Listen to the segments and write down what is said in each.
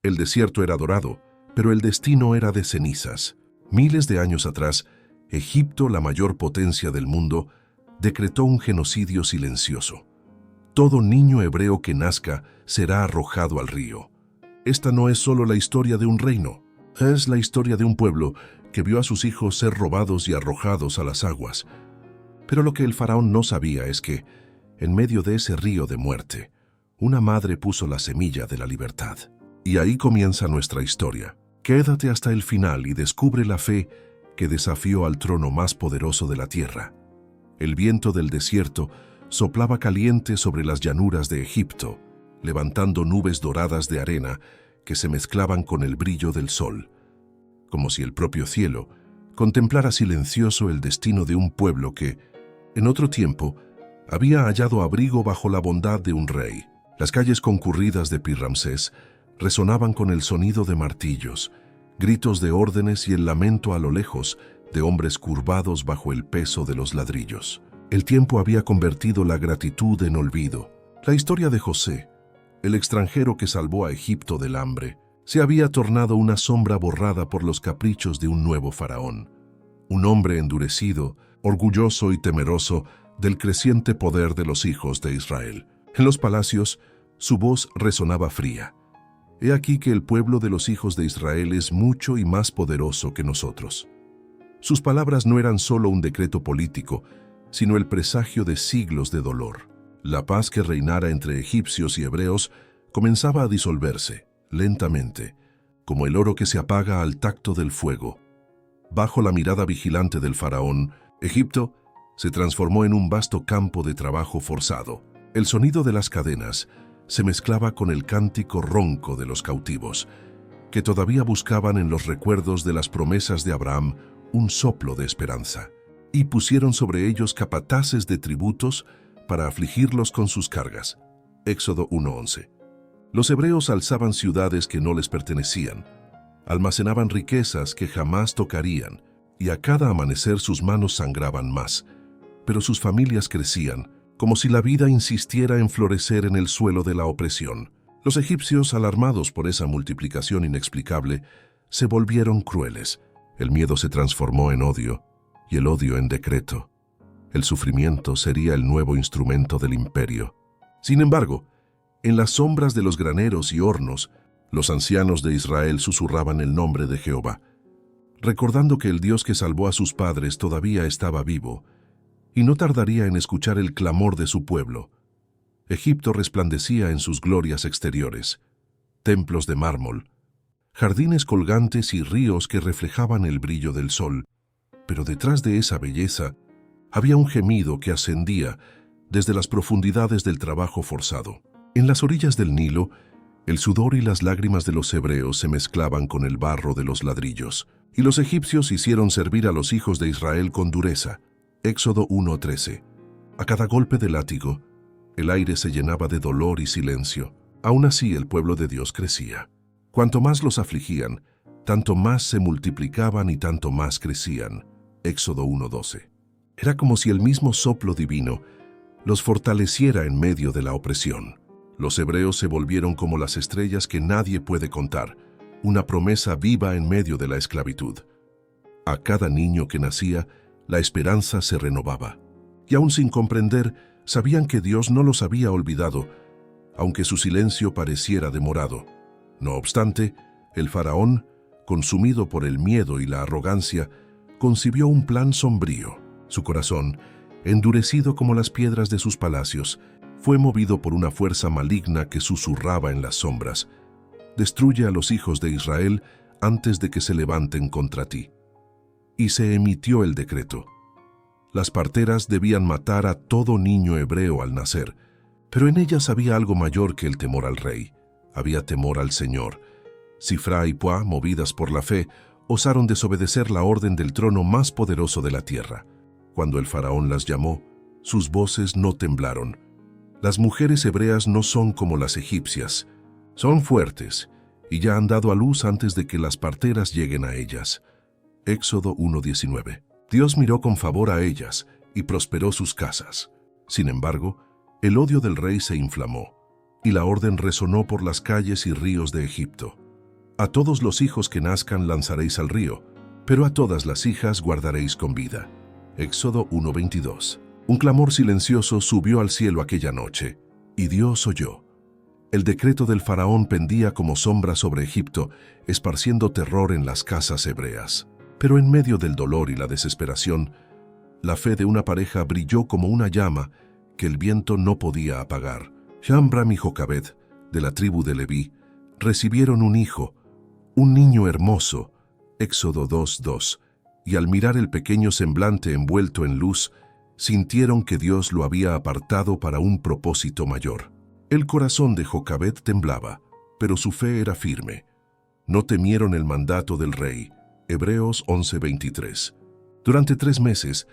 El desierto era dorado, pero el destino era de cenizas. Miles de años atrás, Egipto, la mayor potencia del mundo, decretó un genocidio silencioso. Todo niño hebreo que nazca será arrojado al río. Esta no es solo la historia de un reino, es la historia de un pueblo que vio a sus hijos ser robados y arrojados a las aguas. Pero lo que el faraón no sabía es que, en medio de ese río de muerte, una madre puso la semilla de la libertad. Y ahí comienza nuestra historia. Quédate hasta el final y descubre la fe que desafió al trono más poderoso de la tierra. El viento del desierto soplaba caliente sobre las llanuras de Egipto, levantando nubes doradas de arena que se mezclaban con el brillo del sol, como si el propio cielo contemplara silencioso el destino de un pueblo que, en otro tiempo, había hallado abrigo bajo la bondad de un rey. Las calles concurridas de Pi-Ramsés resonaban con el sonido de martillos, gritos de órdenes y el lamento a lo lejos de hombres curvados bajo el peso de los ladrillos. El tiempo había convertido la gratitud en olvido. La historia de José, el extranjero que salvó a Egipto del hambre, se había tornado una sombra borrada por los caprichos de un nuevo faraón. Un hombre endurecido, orgulloso y temeroso del creciente poder de los hijos de Israel. En los palacios, su voz resonaba fría. He aquí que el pueblo de los hijos de Israel es mucho y más poderoso que nosotros. Sus palabras no eran solo un decreto político, sino el presagio de siglos de dolor. La paz que reinara entre egipcios y hebreos comenzaba a disolverse, lentamente, como el oro que se apaga al tacto del fuego. Bajo la mirada vigilante del faraón, Egipto se transformó en un vasto campo de trabajo forzado. El sonido de las cadenas se mezclaba con el cántico ronco de los cautivos, que todavía buscaban en los recuerdos de las promesas de Abraham un soplo de esperanza, y pusieron sobre ellos capataces de tributos para afligirlos con sus cargas. Éxodo 1:11. Los hebreos alzaban ciudades que no les pertenecían, almacenaban riquezas que jamás tocarían, y a cada amanecer sus manos sangraban más, pero sus familias crecían, como si la vida insistiera en florecer en el suelo de la opresión. Los egipcios, alarmados por esa multiplicación inexplicable, se volvieron crueles. El miedo se transformó en odio, y el odio en decreto. El sufrimiento sería el nuevo instrumento del imperio. Sin embargo, en las sombras de los graneros y hornos, los ancianos de Israel susurraban el nombre de Jehová, recordando que el Dios que salvó a sus padres todavía estaba vivo, y no tardaría en escuchar el clamor de su pueblo. Egipto resplandecía en sus glorias exteriores, templos de mármol, jardines colgantes y ríos que reflejaban el brillo del sol, pero detrás de esa belleza había un gemido que ascendía desde las profundidades del trabajo forzado. En las orillas del Nilo, el sudor y las lágrimas de los hebreos se mezclaban con el barro de los ladrillos, y los egipcios hicieron servir a los hijos de Israel con dureza. Éxodo 1:13. A cada golpe de látigo, el aire se llenaba de dolor y silencio. Aún así, el pueblo de Dios crecía. Cuanto más los afligían, tanto más se multiplicaban y tanto más crecían. Éxodo 1:12. Era como si el mismo soplo divino los fortaleciera en medio de la opresión. Los hebreos se volvieron como las estrellas que nadie puede contar, una promesa viva en medio de la esclavitud. A cada niño que nacía, la esperanza se renovaba. Y aún sin comprender, sabían que Dios no los había olvidado, aunque su silencio pareciera demorado. No obstante, el faraón, consumido por el miedo y la arrogancia, concibió un plan sombrío. Su corazón, endurecido como las piedras de sus palacios, fue movido por una fuerza maligna que susurraba en las sombras: destruye a los hijos de Israel antes de que se levanten contra ti. Y se emitió el decreto. Las parteras debían matar a todo niño hebreo al nacer, pero en ellas había algo mayor que el temor al rey. Había temor al Señor. Sifra y Puá, movidas por la fe, osaron desobedecer la orden del trono más poderoso de la tierra. Cuando el faraón las llamó, sus voces no temblaron. Las mujeres hebreas no son como las egipcias. Son fuertes y ya han dado a luz antes de que las parteras lleguen a ellas. Éxodo 1:19. Dios miró con favor a ellas y prosperó sus casas. Sin embargo, el odio del rey se inflamó, y la orden resonó por las calles y ríos de Egipto. A todos los hijos que nazcan lanzaréis al río, pero a todas las hijas guardaréis con vida. Éxodo 1:22. Un clamor silencioso subió al cielo aquella noche, y Dios oyó. El decreto del faraón pendía como sombra sobre Egipto, esparciendo terror en las casas hebreas. Pero en medio del dolor y la desesperación, la fe de una pareja brilló como una llama que el viento no podía apagar. Shambram y Jocabed, de la tribu de Leví, recibieron un hijo, un niño hermoso, Éxodo 2:2, y al mirar el pequeño semblante envuelto en luz, sintieron que Dios lo había apartado para un propósito mayor. El corazón de Jocabed temblaba, pero su fe era firme. No temieron el mandato del rey. Hebreos 11:23. Durante 3 meses,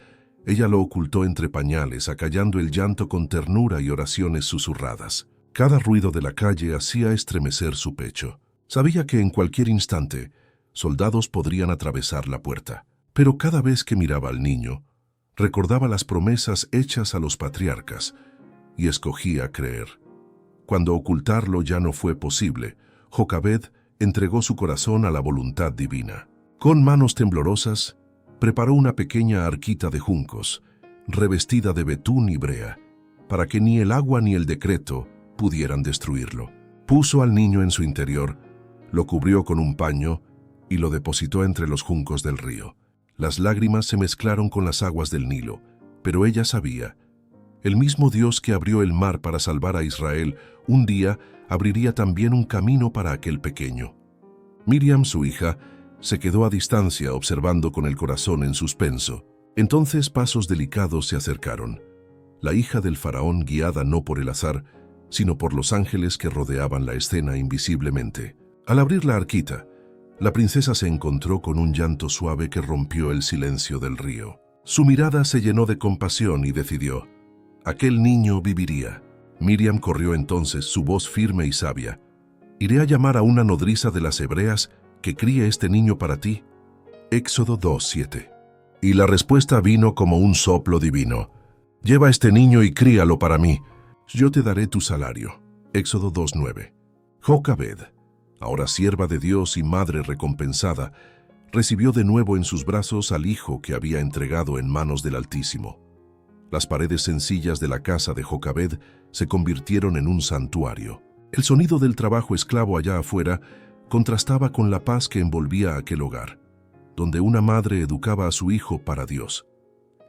ella lo ocultó entre pañales, acallando el llanto con ternura y oraciones susurradas. Cada ruido de la calle hacía estremecer su pecho. Sabía que en cualquier instante, soldados podrían atravesar la puerta. Pero cada vez que miraba al niño, recordaba las promesas hechas a los patriarcas y escogía creer. Cuando ocultarlo ya no fue posible, Jocabed entregó su corazón a la voluntad divina. Con manos temblorosas, preparó una pequeña arquita de juncos, revestida de betún y brea, para que ni el agua ni el decreto pudieran destruirlo. Puso al niño en su interior, lo cubrió con un paño y lo depositó entre los juncos del río. Las lágrimas se mezclaron con las aguas del Nilo, pero ella sabía, el mismo Dios que abrió el mar para salvar a Israel, un día abriría también un camino para aquel pequeño. Miriam, su hija, se quedó a distancia observando con el corazón en suspenso. Entonces pasos delicados se acercaron. La hija del faraón, guiada no por el azar, sino por los ángeles que rodeaban la escena invisiblemente. Al abrir la arquita, la princesa se encontró con un llanto suave que rompió el silencio del río. Su mirada se llenó de compasión y decidió, aquel niño viviría. Miriam corrió entonces, su voz firme y sabia. Iré a llamar a una nodriza de las hebreas que críe este niño para ti. Éxodo 2:7. Y la respuesta vino como un soplo divino. Lleva este niño y críalo para mí. Yo te daré tu salario. Éxodo 2:9. Jocabed, ahora sierva de Dios y madre recompensada, recibió de nuevo en sus brazos al hijo que había entregado en manos del Altísimo. Las paredes sencillas de la casa de Jocabed se convirtieron en un santuario. El sonido del trabajo esclavo allá afuera contrastaba con la paz que envolvía aquel hogar, donde una madre educaba a su hijo para Dios.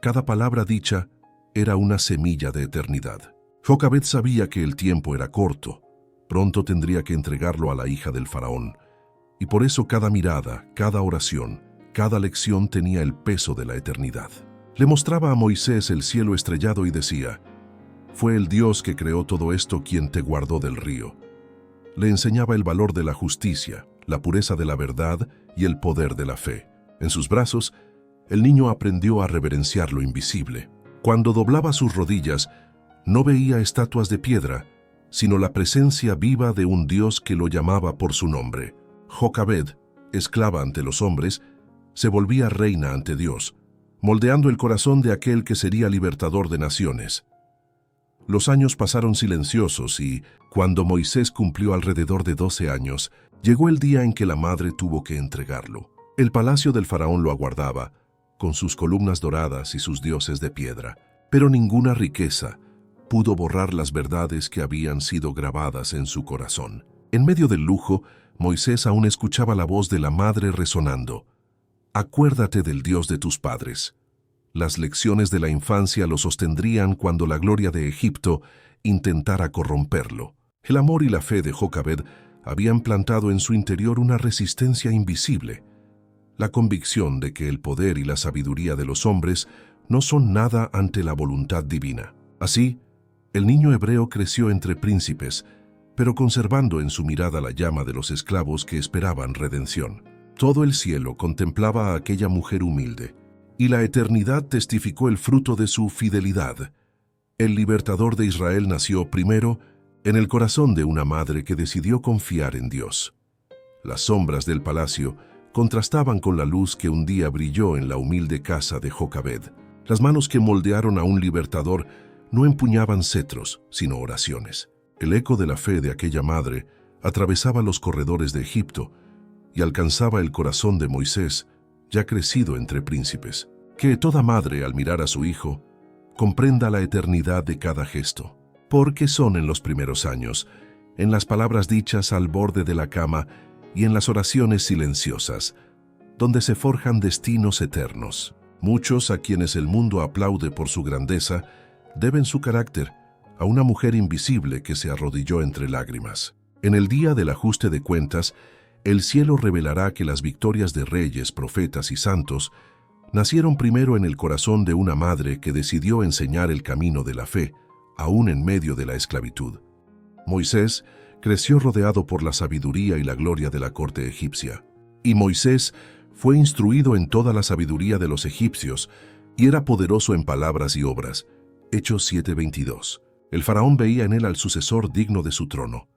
Cada palabra dicha era una semilla de eternidad. Jocabed sabía que el tiempo era corto, pronto tendría que entregarlo a la hija del faraón, y por eso cada mirada, cada oración, cada lección tenía el peso de la eternidad. Le mostraba a Moisés el cielo estrellado y decía, fue el Dios que creó todo esto quien te guardó del río. Le enseñaba el valor de la justicia, la pureza de la verdad y el poder de la fe. En sus brazos, el niño aprendió a reverenciar lo invisible. Cuando doblaba sus rodillas, no veía estatuas de piedra, sino la presencia viva de un Dios que lo llamaba por su nombre. Jocabed, esclava ante los hombres, se volvía reina ante Dios, moldeando el corazón de aquel que sería libertador de naciones. Los años pasaron silenciosos y, cuando Moisés cumplió alrededor de 12 años, llegó el día en que la madre tuvo que entregarlo. El palacio del faraón lo aguardaba, con sus columnas doradas y sus dioses de piedra, pero ninguna riqueza pudo borrar las verdades que habían sido grabadas en su corazón. En medio del lujo, Moisés aún escuchaba la voz de la madre resonando. Acuérdate del Dios de tus padres. Las lecciones de la infancia lo sostendrían cuando la gloria de Egipto intentara corromperlo. El amor y la fe de Jocabed habían plantado en su interior una resistencia invisible, la convicción de que el poder y la sabiduría de los hombres no son nada ante la voluntad divina. Así, el niño hebreo creció entre príncipes, pero conservando en su mirada la llama de los esclavos que esperaban redención. Todo el cielo contemplaba a aquella mujer humilde, y la eternidad testificó el fruto de su fidelidad. El libertador de Israel nació primero en el corazón de una madre que decidió confiar en Dios. Las sombras del palacio contrastaban con la luz que un día brilló en la humilde casa de Jocabed. Las manos que moldearon a un libertador no empuñaban cetros, sino oraciones. El eco de la fe de aquella madre atravesaba los corredores de Egipto, y alcanzaba el corazón de Moisés, ya crecido entre príncipes. Que toda madre, al mirar a su hijo, comprenda la eternidad de cada gesto, porque son en los primeros años, en las palabras dichas al borde de la cama y en las oraciones silenciosas, donde se forjan destinos eternos. Muchos a quienes el mundo aplaude por su grandeza, deben su carácter a una mujer invisible que se arrodilló entre lágrimas. En el día del ajuste de cuentas, el cielo revelará que las victorias de reyes, profetas y santos nacieron primero en el corazón de una madre que decidió enseñar el camino de la fe, aún en medio de la esclavitud. Moisés creció rodeado por la sabiduría y la gloria de la corte egipcia. Y Moisés fue instruido en toda la sabiduría de los egipcios y era poderoso en palabras y obras. Hechos 7:22. El faraón veía en él al sucesor digno de su trono,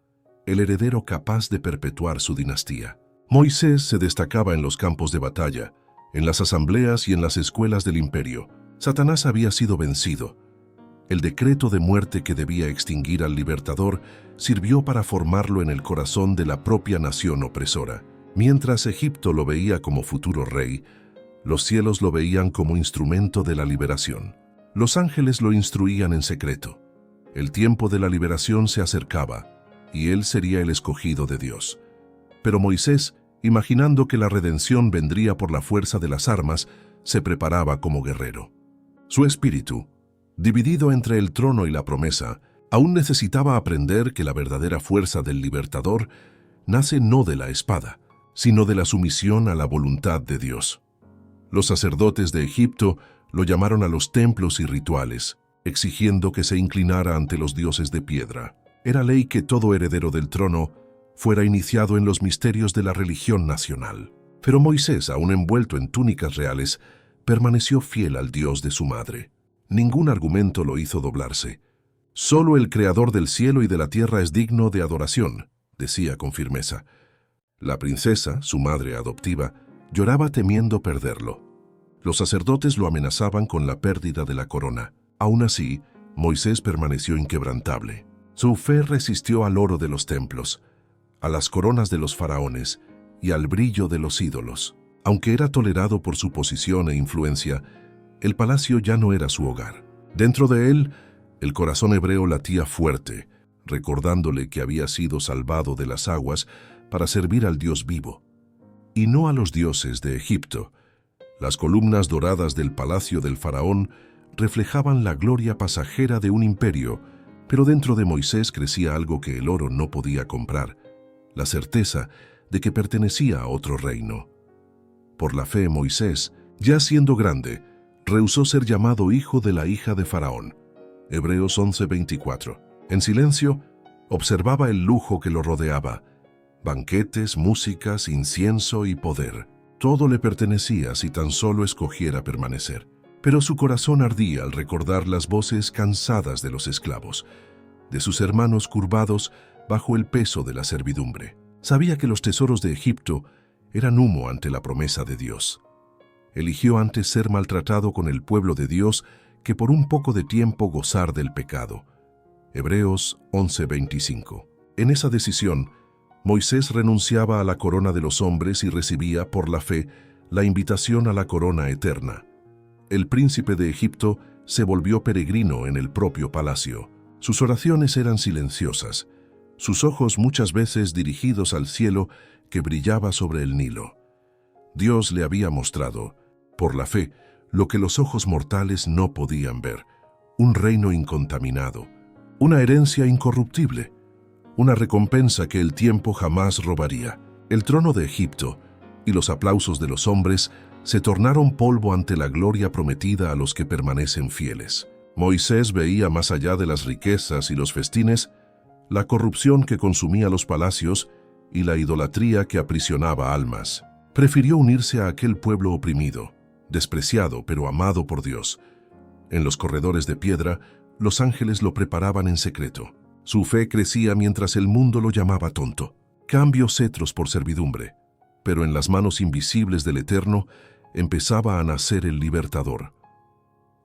el heredero capaz de perpetuar su dinastía. Moisés se destacaba en los campos de batalla, en las asambleas y en las escuelas del imperio. Satanás había sido vencido. El decreto de muerte que debía extinguir al libertador sirvió para formarlo en el corazón de la propia nación opresora. Mientras Egipto lo veía como futuro rey, los cielos lo veían como instrumento de la liberación. Los ángeles lo instruían en secreto. El tiempo de la liberación se acercaba, y él sería el escogido de Dios. Pero Moisés, imaginando que la redención vendría por la fuerza de las armas, se preparaba como guerrero. Su espíritu, dividido entre el trono y la promesa, aún necesitaba aprender que la verdadera fuerza del libertador nace no de la espada, sino de la sumisión a la voluntad de Dios. Los sacerdotes de Egipto lo llamaron a los templos y rituales, exigiendo que se inclinara ante los dioses de piedra. Era ley que todo heredero del trono fuera iniciado en los misterios de la religión nacional. Pero Moisés, aún envuelto en túnicas reales, permaneció fiel al Dios de su madre. Ningún argumento lo hizo doblarse. Solo el Creador del cielo y de la tierra es digno de adoración, decía con firmeza. La princesa, su madre adoptiva, lloraba temiendo perderlo. Los sacerdotes lo amenazaban con la pérdida de la corona. Aún así, Moisés permaneció inquebrantable. Su fe resistió al oro de los templos, a las coronas de los faraones y al brillo de los ídolos. Aunque era tolerado por su posición e influencia, el palacio ya no era su hogar. Dentro de él, el corazón hebreo latía fuerte, recordándole que había sido salvado de las aguas para servir al Dios vivo, y no a los dioses de Egipto. Las columnas doradas del palacio del faraón reflejaban la gloria pasajera de un imperio, pero dentro de Moisés crecía algo que el oro no podía comprar, la certeza de que pertenecía a otro reino. Por la fe, Moisés, ya siendo grande, rehusó ser llamado hijo de la hija de Faraón. Hebreos 11:24. En silencio, observaba el lujo que lo rodeaba. Banquetes, músicas, incienso y poder. Todo le pertenecía si tan solo escogiera permanecer. Pero su corazón ardía al recordar las voces cansadas de los esclavos, de sus hermanos curvados bajo el peso de la servidumbre. Sabía que los tesoros de Egipto eran humo ante la promesa de Dios. Eligió antes ser maltratado con el pueblo de Dios que por un poco de tiempo gozar del pecado. Hebreos 11:25. En esa decisión, Moisés renunciaba a la corona de los hombres y recibía, por la fe, la invitación a la corona eterna. El príncipe de Egipto se volvió peregrino en el propio palacio. Sus oraciones eran silenciosas, sus ojos muchas veces dirigidos al cielo que brillaba sobre el Nilo. Dios le había mostrado, por la fe, lo que los ojos mortales no podían ver: un reino incontaminado, una herencia incorruptible, una recompensa que el tiempo jamás robaría. El trono de Egipto y los aplausos de los hombres se tornaron polvo ante la gloria prometida a los que permanecen fieles. Moisés veía más allá de las riquezas y los festines, la corrupción que consumía los palacios y la idolatría que aprisionaba almas. Prefirió unirse a aquel pueblo oprimido, despreciado pero amado por Dios. En los corredores de piedra, los ángeles lo preparaban en secreto. Su fe crecía mientras el mundo lo llamaba tonto. Cambió cetros por servidumbre, pero en las manos invisibles del Eterno empezaba a nacer el libertador.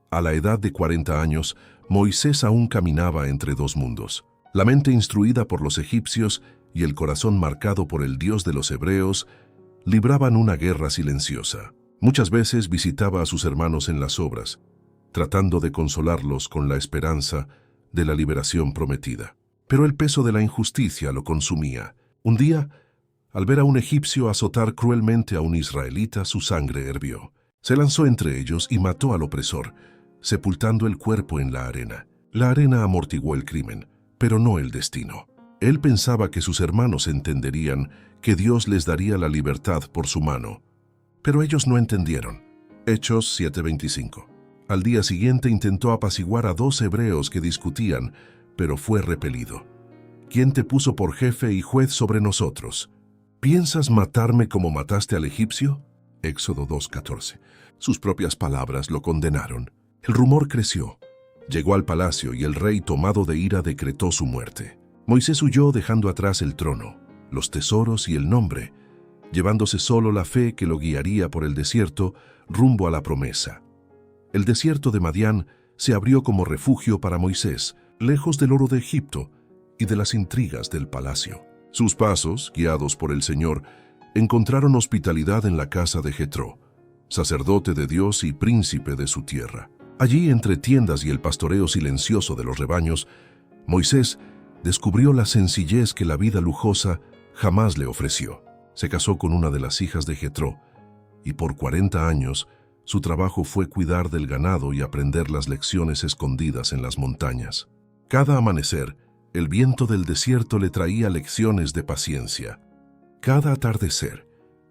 A la edad de 40 años, Moisés aún caminaba entre dos mundos. La mente instruida por los egipcios y el corazón marcado por el Dios de los hebreos libraban una guerra silenciosa. Muchas veces visitaba a sus hermanos en las obras, tratando de consolarlos con la esperanza de la liberación prometida. Pero el peso de la injusticia lo consumía. Un día, al ver a un egipcio azotar cruelmente a un israelita, su sangre hirvió. Se lanzó entre ellos y mató al opresor, sepultando el cuerpo en la arena. La arena amortiguó el crimen, pero no el destino. Él pensaba que sus hermanos entenderían que Dios les daría la libertad por su mano. Pero ellos no entendieron. Hechos 7:25. Al día siguiente intentó apaciguar a 2 hebreos que discutían, pero fue repelido. ¿Quién te puso por jefe y juez sobre nosotros? ¿Piensas matarme como mataste al egipcio? Éxodo 2:14. Sus propias palabras lo condenaron. El rumor creció. Llegó al palacio y el rey, tomado de ira, decretó su muerte. Moisés huyó dejando atrás el trono, los tesoros y el nombre, llevándose solo la fe que lo guiaría por el desierto rumbo a la promesa. El desierto de Madián se abrió como refugio para Moisés, lejos del oro de Egipto y de las intrigas del palacio. Sus pasos, guiados por el Señor, encontraron hospitalidad en la casa de Jetro, sacerdote de Dios y príncipe de su tierra. Allí, entre tiendas y el pastoreo silencioso de los rebaños, Moisés descubrió la sencillez que la vida lujosa jamás le ofreció. Se casó con una de las hijas de Jetro, y por 40 años su trabajo fue cuidar del ganado y aprender las lecciones escondidas en las montañas. Cada amanecer, el viento del desierto le traía lecciones de paciencia. Cada atardecer,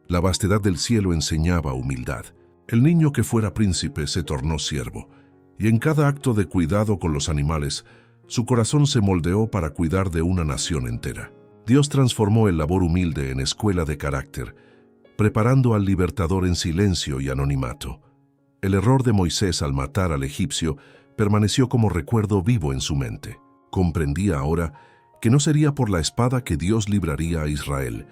la vastedad del cielo enseñaba humildad. El niño que fuera príncipe se tornó siervo, y en cada acto de cuidado con los animales, su corazón se moldeó para cuidar de una nación entera. Dios transformó el labor humilde en escuela de carácter, preparando al libertador en silencio y anonimato. El error de Moisés al matar al egipcio permaneció como recuerdo vivo en su mente. Comprendía ahora que no sería por la espada que Dios libraría a Israel,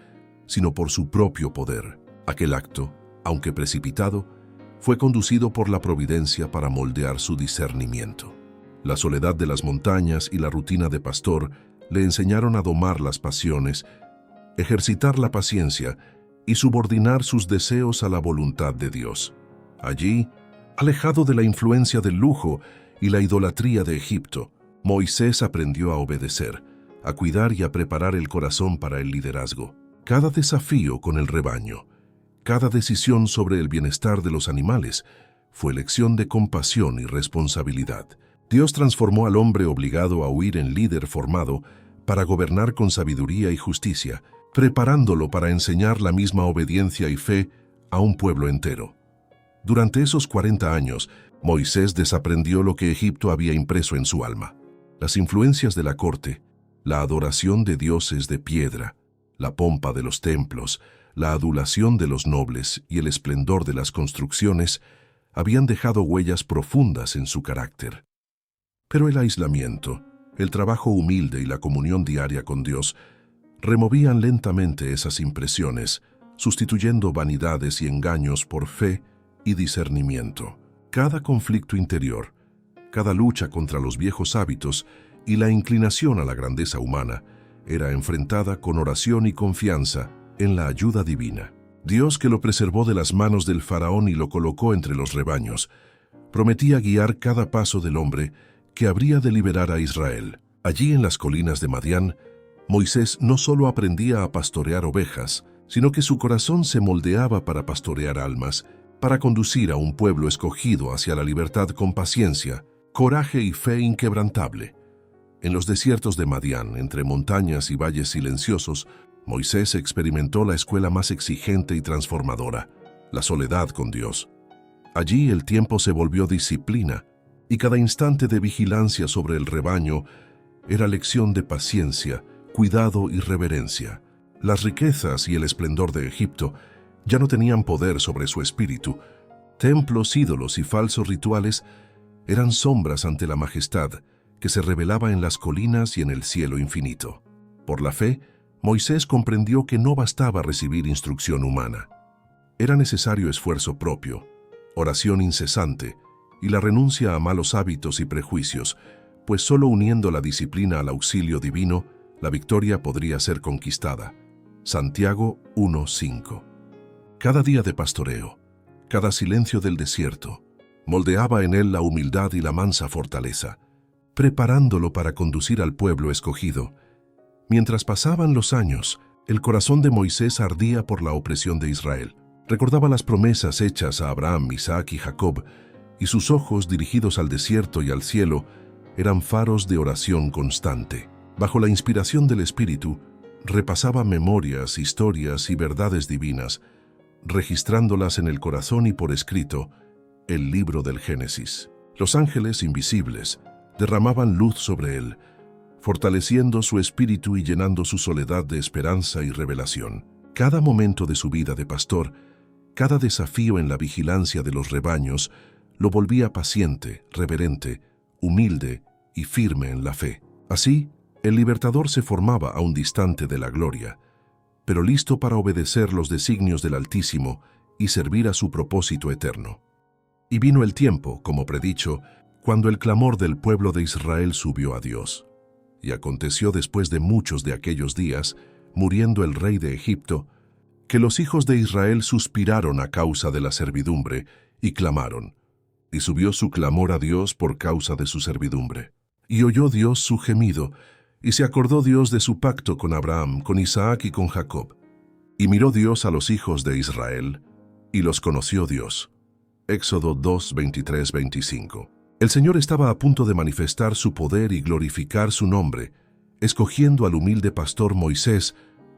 sino por su propio poder. Aquel acto, aunque precipitado, fue conducido por la providencia para moldear su discernimiento. La soledad de las montañas y la rutina de pastor le enseñaron a domar las pasiones, ejercitar la paciencia y subordinar sus deseos a la voluntad de Dios. Allí, alejado de la influencia del lujo y la idolatría de Egipto, Moisés aprendió a obedecer, a cuidar y a preparar el corazón para el liderazgo. Cada desafío con el rebaño, cada decisión sobre el bienestar de los animales, fue lección de compasión y responsabilidad. Dios transformó al hombre obligado a huir en líder formado para gobernar con sabiduría y justicia, preparándolo para enseñar la misma obediencia y fe a un pueblo entero. Durante esos 40 años, Moisés desaprendió lo que Egipto había impreso en su alma: las influencias de la corte, la adoración de dioses de piedra, la pompa de los templos, la adulación de los nobles y el esplendor de las construcciones habían dejado huellas profundas en su carácter. Pero el aislamiento, el trabajo humilde y la comunión diaria con Dios removían lentamente esas impresiones, sustituyendo vanidades y engaños por fe y discernimiento. Cada conflicto interior, cada lucha contra los viejos hábitos y la inclinación a la grandeza humana era enfrentada con oración y confianza en la ayuda divina. Dios, que lo preservó de las manos del faraón y lo colocó entre los rebaños, prometía guiar cada paso del hombre que habría de liberar a Israel. Allí en las colinas de Madián, Moisés no solo aprendía a pastorear ovejas, sino que su corazón se moldeaba para pastorear almas, para conducir a un pueblo escogido hacia la libertad con paciencia, coraje y fe inquebrantable. En los desiertos de Madián, entre montañas y valles silenciosos, Moisés experimentó la escuela más exigente y transformadora: la soledad con Dios. Allí el tiempo se volvió disciplina, y cada instante de vigilancia sobre el rebaño era lección de paciencia, cuidado y reverencia. Las riquezas y el esplendor de Egipto ya no tenían poder sobre su espíritu. Templos, ídolos y falsos rituales eran sombras ante la majestad que se revelaba en las colinas y en el cielo infinito. Por la fe, Moisés comprendió que no bastaba recibir instrucción humana. Era necesario esfuerzo propio, oración incesante y la renuncia a malos hábitos y prejuicios, pues solo uniendo la disciplina al auxilio divino, la victoria podría ser conquistada. Santiago 1:5. Cada día de pastoreo, cada silencio del desierto, moldeaba en él la humildad y la mansa fortaleza, preparándolo para conducir al pueblo escogido. Mientras pasaban los años, el corazón de Moisés ardía por la opresión de Israel. Recordaba las promesas hechas a Abraham, Isaac y Jacob, y sus ojos, dirigidos al desierto y al cielo, eran faros de oración constante. Bajo la inspiración del Espíritu, repasaba memorias, historias y verdades divinas, registrándolas en el corazón y por escrito, el libro del Génesis. Los ángeles invisibles derramaban luz sobre él, fortaleciendo su espíritu y llenando su soledad de esperanza y revelación. Cada momento de su vida de pastor, cada desafío en la vigilancia de los rebaños, lo volvía paciente, reverente, humilde y firme en la fe. Así, el libertador se formaba aún distante de la gloria, pero listo para obedecer los designios del Altísimo y servir a su propósito eterno. Y vino el tiempo, como predicho, cuando el clamor del pueblo de Israel subió a Dios. Y aconteció después de muchos de aquellos días, muriendo el rey de Egipto, que los hijos de Israel suspiraron a causa de la servidumbre y clamaron. Y subió su clamor a Dios por causa de su servidumbre. Y oyó Dios su gemido, y se acordó Dios de su pacto con Abraham, con Isaac y con Jacob. Y miró Dios a los hijos de Israel, y los conoció Dios. Éxodo 2, 23, 25. El Señor estaba a punto de manifestar su poder y glorificar su nombre, escogiendo al humilde pastor Moisés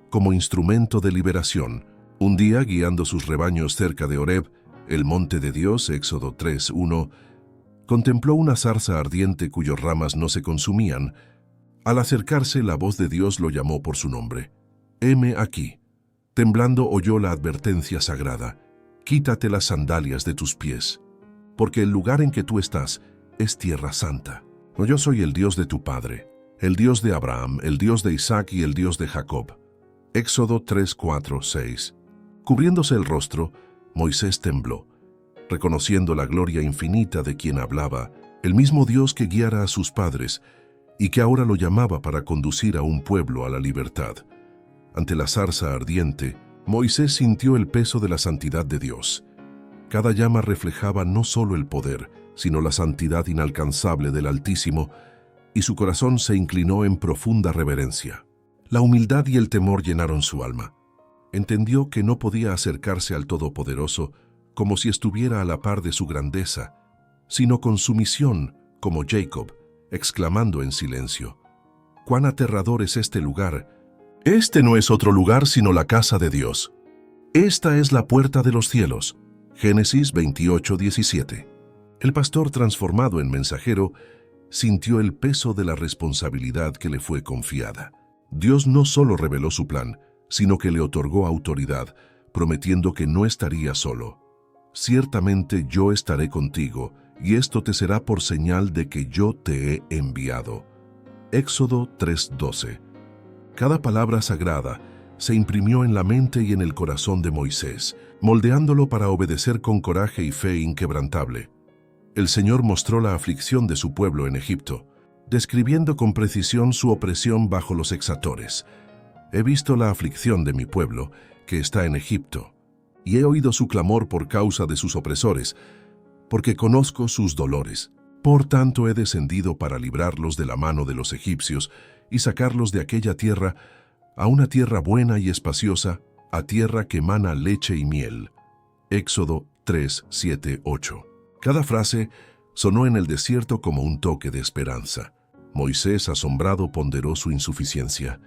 como instrumento de liberación. Un día, guiando sus rebaños cerca de Horeb, el monte de Dios, Éxodo 3, 1, contempló una zarza ardiente cuyas ramas no se consumían. Al acercarse, la voz de Dios lo llamó por su nombre. «Heme aquí». Temblando oyó la advertencia sagrada. «Quítate las sandalias de tus pies, porque el lugar en que tú estás es tierra santa. No, yo soy el Dios de tu padre, el Dios de Abraham, el Dios de Isaac y el Dios de Jacob». Éxodo 3, 4, 6. Cubriéndose el rostro, Moisés tembló, reconociendo la gloria infinita de quien hablaba, el mismo Dios que guiara a sus padres y que ahora lo llamaba para conducir a un pueblo a la libertad. Ante la zarza ardiente, Moisés sintió el peso de la santidad de Dios. Cada llama reflejaba no solo el poder, sino la santidad inalcanzable del Altísimo, y su corazón se inclinó en profunda reverencia. La humildad y el temor llenaron su alma. Entendió que no podía acercarse al Todopoderoso como si estuviera a la par de su grandeza, sino con sumisión, como Jacob, exclamando en silencio: «¡Cuán aterrador es este lugar! Este no es otro lugar sino la casa de Dios. Esta es la puerta de los cielos». Génesis 28, 17. El pastor, transformado en mensajero, sintió el peso de la responsabilidad que le fue confiada. Dios no solo reveló su plan, sino que le otorgó autoridad, prometiendo que no estaría solo. «Ciertamente yo estaré contigo, y esto te será por señal de que yo te he enviado». Éxodo 3:12. Cada palabra sagrada se imprimió en la mente y en el corazón de Moisés, moldeándolo para obedecer con coraje y fe inquebrantable. El Señor mostró la aflicción de su pueblo en Egipto, describiendo con precisión su opresión bajo los exactores. «He visto la aflicción de mi pueblo, que está en Egipto, y he oído su clamor por causa de sus opresores, porque conozco sus dolores. Por tanto he descendido para librarlos de la mano de los egipcios y sacarlos de aquella tierra a una tierra buena y espaciosa, a tierra que emana leche y miel». Éxodo 3, 7, 8. Cada frase sonó en el desierto como un toque de esperanza. Moisés, asombrado, ponderó su insuficiencia.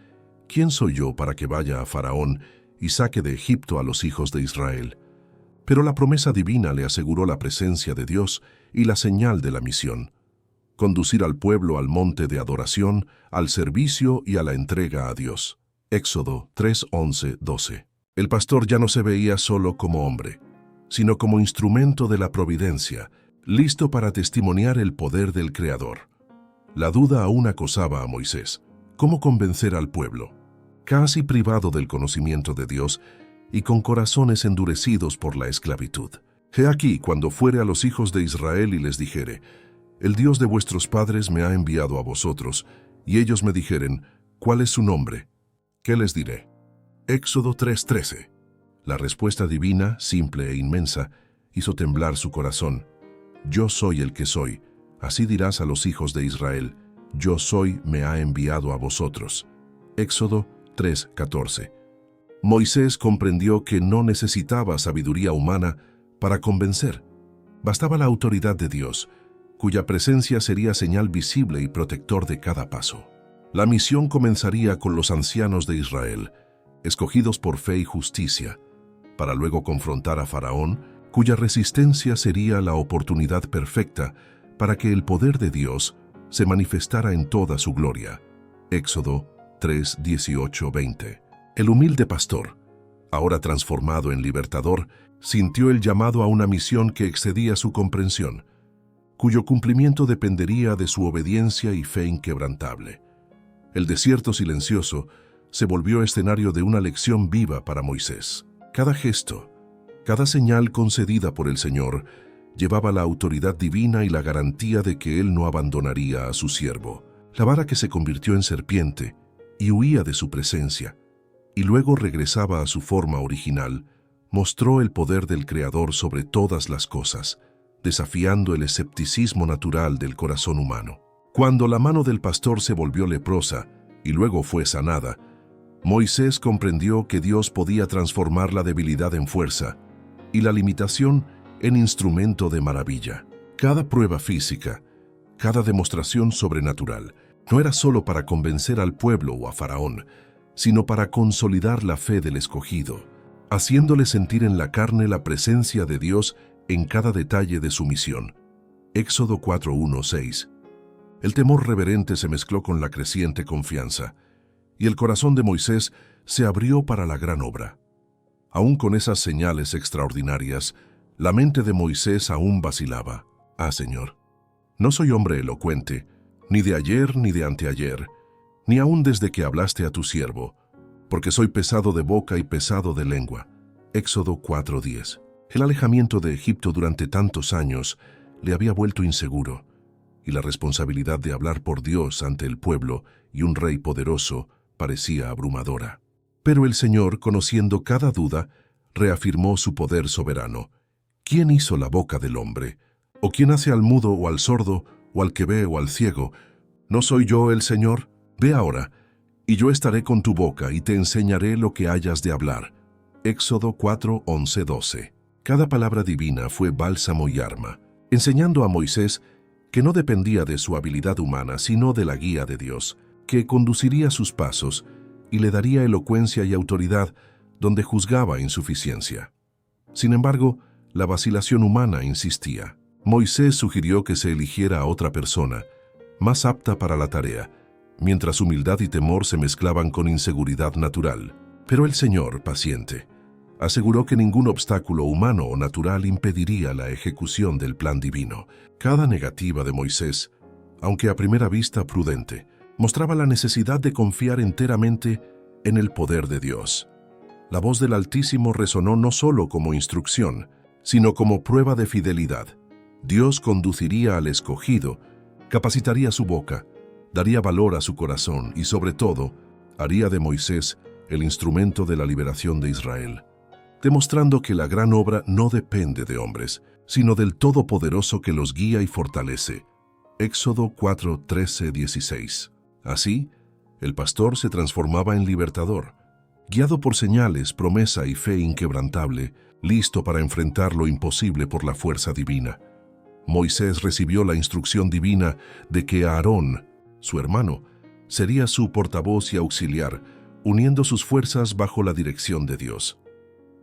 «¿Quién soy yo para que vaya a Faraón y saque de Egipto a los hijos de Israel?» Pero la promesa divina le aseguró la presencia de Dios y la señal de la misión: conducir al pueblo al monte de adoración, al servicio y a la entrega a Dios. Éxodo 3, 11, 12. El pastor ya no se veía solo como hombre, sino como instrumento de la providencia, listo para testimoniar el poder del Creador. La duda aún acosaba a Moisés. ¿Cómo convencer al pueblo? Casi privado del conocimiento de Dios y con corazones endurecidos por la esclavitud. «He aquí, cuando fuere a los hijos de Israel y les dijere: el Dios de vuestros padres me ha enviado a vosotros, y ellos me dijeren: ¿cuál es su nombre? ¿Qué les diré?». Éxodo 3:13. La respuesta divina, simple e inmensa, hizo temblar su corazón. Yo soy el que soy. Así dirás a los hijos de Israel. Yo soy, me ha enviado a vosotros. Éxodo 3:14. Moisés comprendió que no necesitaba sabiduría humana para convencer. Bastaba la autoridad de Dios, cuya presencia sería señal visible y protector de cada paso. La misión comenzaría con los ancianos de Israel, escogidos por fe y justicia, para luego confrontar a Faraón, cuya resistencia sería la oportunidad perfecta para que el poder de Dios se manifestara en toda su gloria. Éxodo 3:18-20. El humilde pastor, ahora transformado en libertador, sintió el llamado a una misión que excedía su comprensión, cuyo cumplimiento dependería de su obediencia y fe inquebrantable. El desierto silencioso se volvió escenario de una lección viva para Moisés. Cada gesto, cada señal concedida por el Señor, llevaba la autoridad divina y la garantía de que Él no abandonaría a su siervo. La vara que se convirtió en serpiente y huía de su presencia, y luego regresaba a su forma original, mostró el poder del Creador sobre todas las cosas, desafiando el escepticismo natural del corazón humano. Cuando la mano del pastor se volvió leprosa y luego fue sanada, Moisés comprendió que Dios podía transformar la debilidad en fuerza y la limitación en instrumento de maravilla. Cada prueba física, cada demostración sobrenatural, no era solo para convencer al pueblo o a Faraón, sino para consolidar la fe del escogido, haciéndole sentir en la carne la presencia de Dios en cada detalle de su misión. Éxodo 4:1-6. El temor reverente se mezcló con la creciente confianza, y el corazón de Moisés se abrió para la gran obra. Aún con esas señales extraordinarias, la mente de Moisés aún vacilaba. Ah, Señor, no soy hombre elocuente, ni de ayer ni de anteayer, ni aún desde que hablaste a tu siervo, porque soy pesado de boca y pesado de lengua. Éxodo 4:10. El alejamiento de Egipto durante tantos años le había vuelto inseguro, y la responsabilidad de hablar por Dios ante el pueblo y un rey poderoso parecía abrumadora. Pero el Señor, conociendo cada duda, reafirmó su poder soberano. ¿Quién hizo la boca del hombre? ¿O quién hace al mudo o al sordo, o al que ve o al ciego? ¿No soy yo el Señor? Ve ahora, y yo estaré con tu boca y te enseñaré lo que hayas de hablar. Éxodo 4:11-12. Cada palabra divina fue bálsamo y arma, enseñando a Moisés que no dependía de su habilidad humana, sino de la guía de Dios, que conduciría sus pasos y le daría elocuencia y autoridad donde juzgaba insuficiencia. Sin embargo, la vacilación humana insistía. Moisés sugirió que se eligiera a otra persona, más apta para la tarea, mientras humildad y temor se mezclaban con inseguridad natural. Pero el Señor, paciente, aseguró que ningún obstáculo humano o natural impediría la ejecución del plan divino. Cada negativa de Moisés, aunque a primera vista prudente, mostraba la necesidad de confiar enteramente en el poder de Dios. La voz del Altísimo resonó no solo como instrucción, sino como prueba de fidelidad. Dios conduciría al escogido, capacitaría su boca, daría valor a su corazón y, sobre todo, haría de Moisés el instrumento de la liberación de Israel, demostrando que la gran obra no depende de hombres, sino del Todopoderoso que los guía y fortalece. Éxodo 4:13-16. Así, el pastor se transformaba en libertador, guiado por señales, promesa y fe inquebrantable, listo para enfrentar lo imposible por la fuerza divina. Moisés recibió la instrucción divina de que Aarón, su hermano, sería su portavoz y auxiliar, uniendo sus fuerzas bajo la dirección de Dios.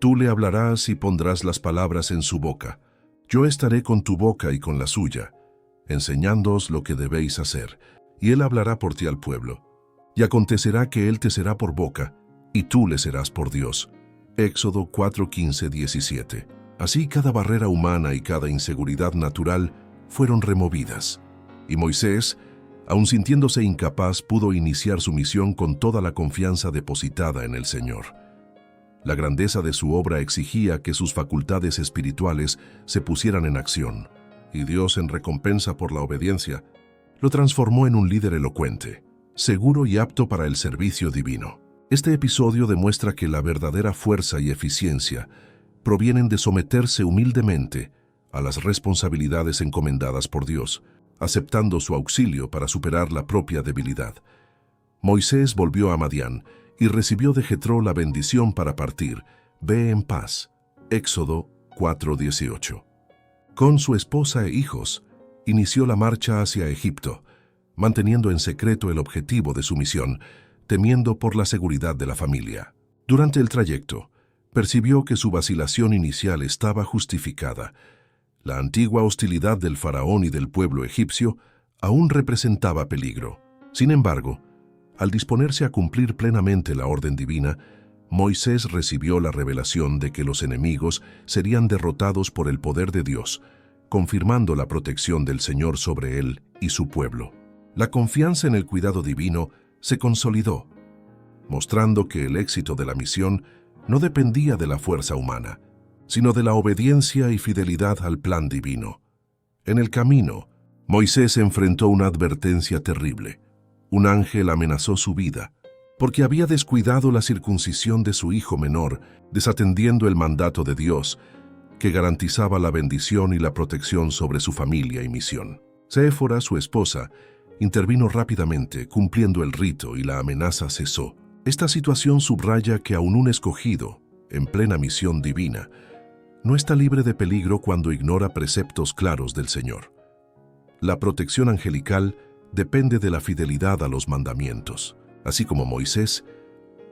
Tú le hablarás y pondrás las palabras en su boca. Yo estaré con tu boca y con la suya, enseñándoos lo que debéis hacer, y él hablará por ti al pueblo. Y acontecerá que él te será por boca, y tú le serás por Dios. Éxodo 4:15-17. Así cada barrera humana y cada inseguridad natural fueron removidas, y Moisés, aun sintiéndose incapaz, pudo iniciar su misión con toda la confianza depositada en el Señor. La grandeza de su obra exigía que sus facultades espirituales se pusieran en acción, y Dios, en recompensa por la obediencia, lo transformó en un líder elocuente, seguro y apto para el servicio divino. Este episodio demuestra que la verdadera fuerza y eficiencia provienen de someterse humildemente a las responsabilidades encomendadas por Dios, aceptando su auxilio para superar la propia debilidad. Moisés volvió a Madián y recibió de Jetro la bendición para partir. Ve en paz. Éxodo 4:18. Con su esposa e hijos, inició la marcha hacia Egipto, manteniendo en secreto el objetivo de su misión, temiendo por la seguridad de la familia. Durante el trayecto, percibió que su vacilación inicial estaba justificada. La antigua hostilidad del faraón y del pueblo egipcio aún representaba peligro. Sin embargo, al disponerse a cumplir plenamente la orden divina, Moisés recibió la revelación de que los enemigos serían derrotados por el poder de Dios, confirmando la protección del Señor sobre él y su pueblo. La confianza en el cuidado divino se consolidó, mostrando que el éxito de la misión no dependía de la fuerza humana, sino de la obediencia y fidelidad al plan divino. En el camino, Moisés enfrentó una advertencia terrible. Un ángel amenazó su vida, porque había descuidado la circuncisión de su hijo menor, desatendiendo el mandato de Dios, que garantizaba la bendición y la protección sobre su familia y misión. Séfora, su esposa, intervino rápidamente, cumpliendo el rito, y la amenaza cesó. Esta situación subraya que aún un escogido, en plena misión divina, no está libre de peligro cuando ignora preceptos claros del Señor. La protección angelical depende de la fidelidad a los mandamientos. Así como Moisés,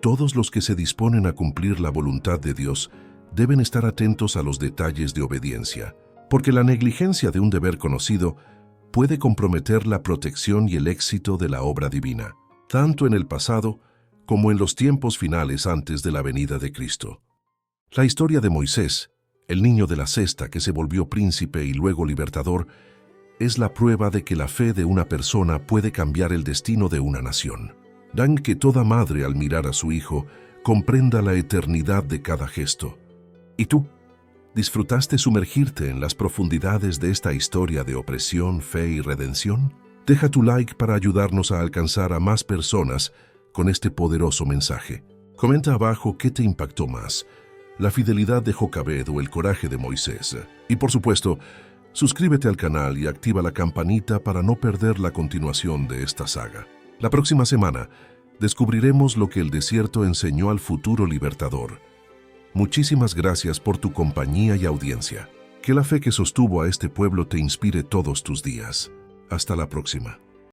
todos los que se disponen a cumplir la voluntad de Dios deben estar atentos a los detalles de obediencia, porque la negligencia de un deber conocido puede comprometer la protección y el éxito de la obra divina, tanto en el pasado como en los tiempos finales antes de la venida de Cristo. La historia de Moisés, el niño de la cesta que se volvió príncipe y luego libertador, es la prueba de que la fe de una persona puede cambiar el destino de una nación. Dan que toda madre al mirar a su hijo comprenda la eternidad de cada gesto. ¿Y tú? ¿Disfrutaste sumergirte en las profundidades de esta historia de opresión, fe y redención? Deja tu like para ayudarnos a alcanzar a más personas con este poderoso mensaje. Comenta abajo qué te impactó más, la fidelidad de Jocabed o el coraje de Moisés. Y por supuesto, suscríbete al canal y activa la campanita para no perder la continuación de esta saga. La próxima semana descubriremos lo que el desierto enseñó al futuro libertador. Muchísimas gracias por tu compañía y audiencia. Que la fe que sostuvo a este pueblo te inspire todos tus días. Hasta la próxima.